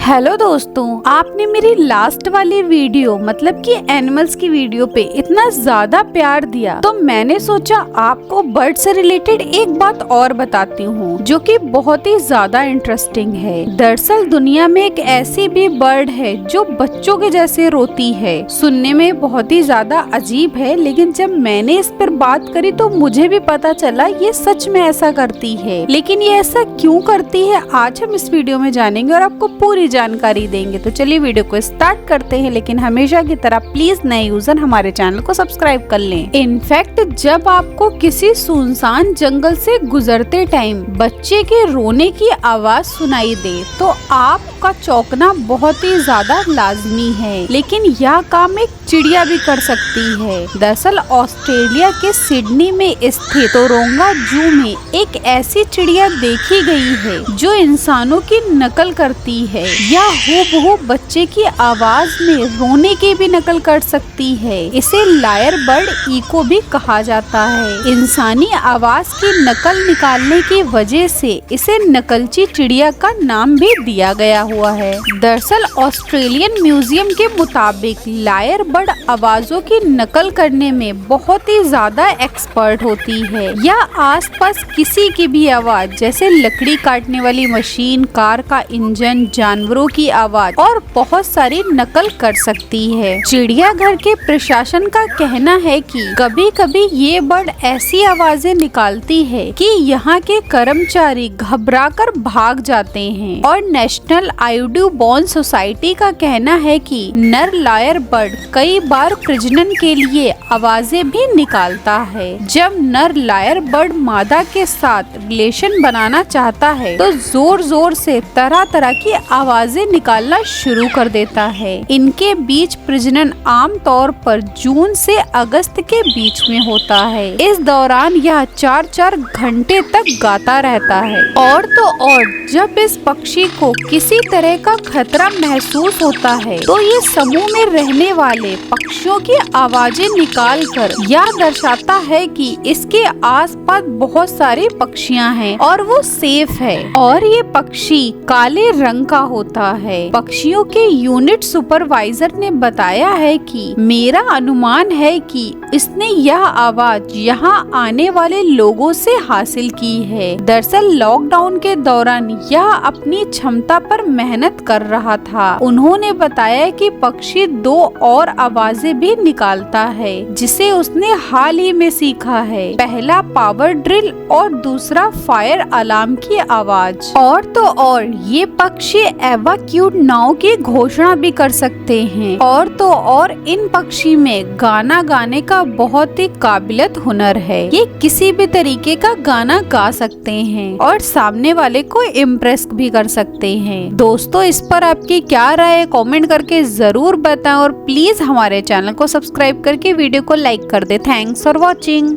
Hello दोस्तों, आपने मेरी लास्ट वाली वीडियो मतलब कि एनिमल्स की वीडियो पे इतना ज्यादा प्यार दिया तो मैंने सोचा आपको बर्ड से रिलेटेड एक बात और बताती हूँ जो कि बहुत ही ज्यादा इंटरेस्टिंग है। दरअसल दुनिया में एक ऐसी भी बर्ड है जो बच्चों के जैसे रोती है। सुनने में बहुत ही ज्यादा अजीब है, लेकिन जब मैंने इस पर बात करी तो मुझे भी पता चला ये सच में ऐसा करती है। लेकिन ये ऐसा क्यों करती है आज हम इस वीडियो में जानेंगे और आपको पूरी जानकारी देंगे। तो चलिए वीडियो को स्टार्ट करते हैं, लेकिन हमेशा की तरह प्लीज नए यूजर हमारे चैनल को सब्सक्राइब कर लें। इनफैक्ट जब आपको किसी सुनसान जंगल से गुजरते टाइम बच्चे के रोने की आवाज सुनाई दे तो आपका चौंकना बहुत ही ज्यादा लाजमी है, लेकिन यह काम एक चिड़िया भी कर सकती है। दरअसल ऑस्ट्रेलिया के सिडनी में स्थित तोरोंगा जू में एक ऐसी चिड़िया देखी गई है जो इंसानों की नकल करती है या हूबहू बच्चे की आवाज में रोने की भी नकल कर सकती है। इसे लायर बर्ड इको भी कहा जाता है। इंसानी आवाज की नकल निकालने की वजह से इसे नकलची चिड़िया का नाम भी दिया गया हुआ है। दरअसल ऑस्ट्रेलियन म्यूजियम के मुताबिक लायर बर्ड आवाजों की नकल करने में बहुत ही ज्यादा एक्सपर्ट होती है। यह आसपास किसी की भी आवाज जैसे लकड़ी काटने वाली मशीन, कार का इंजन, जानवरों की आवाज और बहुत सारी नकल कर सकती है। चिड़ियाघर के प्रशासन का कहना है कि कभी कभी ये बर्ड ऐसी आवाजें निकालती है कि यहाँ के कर्मचारी घबराकर भाग जाते हैं। और नेशनल आयोडीबोन सोसाइटी का कहना है कि नर लायर बर्ड कई बार प्रजनन के लिए आवाजें भी निकालता है। जब नर लायर बर्ड मादा के साथ रिलेशन बनाना चाहता है तो जोर जोर से तरह तरह की आवाजें निकालना शुरू कर देता है। इनके बीच प्रजनन आम तौर पर जून से अगस्त के बीच में होता है। इस दौरान यह 4-4 घंटे तक गाता रहता है। और तो और जब इस पक्षी को किसी तरह का खतरा महसूस होता है तो ये समूह में रहने वाले पक्षियों की आवाजें निकालकर यह दर्शाता है कि इसके आसपास बहुत सारे पक्षियां हैं और वो सेफ है। और ये पक्षी काले रंग का होता है। पक्षियों के यूनिट सुपरवाइजर ने बताया है कि मेरा अनुमान है कि इसने यह आवाज यहाँ आने वाले लोगों से हासिल की है। दरअसल लॉकडाउन के दौरान यह अपनी क्षमता पर मेहनत कर रहा था। उन्होंने बताया कि पक्षी 2 और आवाजें भी निकालता है जिसे उसने हाल ही में सीखा है। पहला पावर ड्रिल और दूसरा फायर अलार्म की आवाज। और तो और ये पक्षी एवाक्यूट नाउ की घोषणा भी कर सकते हैं। और तो और इन पक्षी में गाना गाने का बहुत ही काबिलियत हुनर है। ये किसी भी तरीके का गाना गा सकते हैं और सामने वाले को इम्प्रेस भी कर सकते हैं। दोस्तों, इस पर आपकी क्या राय है कमेंट करके जरूर बताएं और प्लीज हमारे चैनल को सब्सक्राइब करके वीडियो को लाइक कर दे। Thanks for watching.